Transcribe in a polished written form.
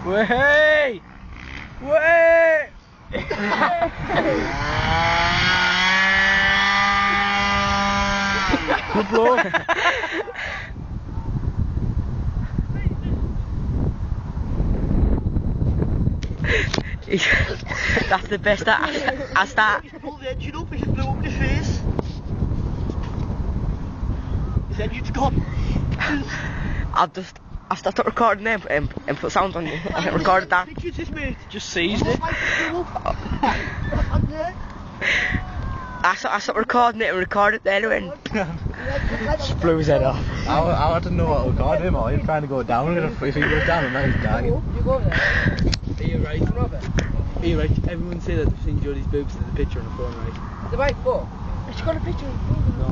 Way! Way! Good blow. That's the best I start. He pulled the engine up, he just blew up in his face. His engine's gone. I started recording them and put sound on you. I recorded that. Pictures this mate. Just seized it. I started recording it and recorded it anyway. Just blew his head off. I want to know what will guard him, or he's trying to go down, and if he goes down, then he's dying. You go there. Are you right? Are you right? Everyone say that they've seen Jodie's boobs in the picture on the phone, right? The right foot. Has she got a picture of the phone? No.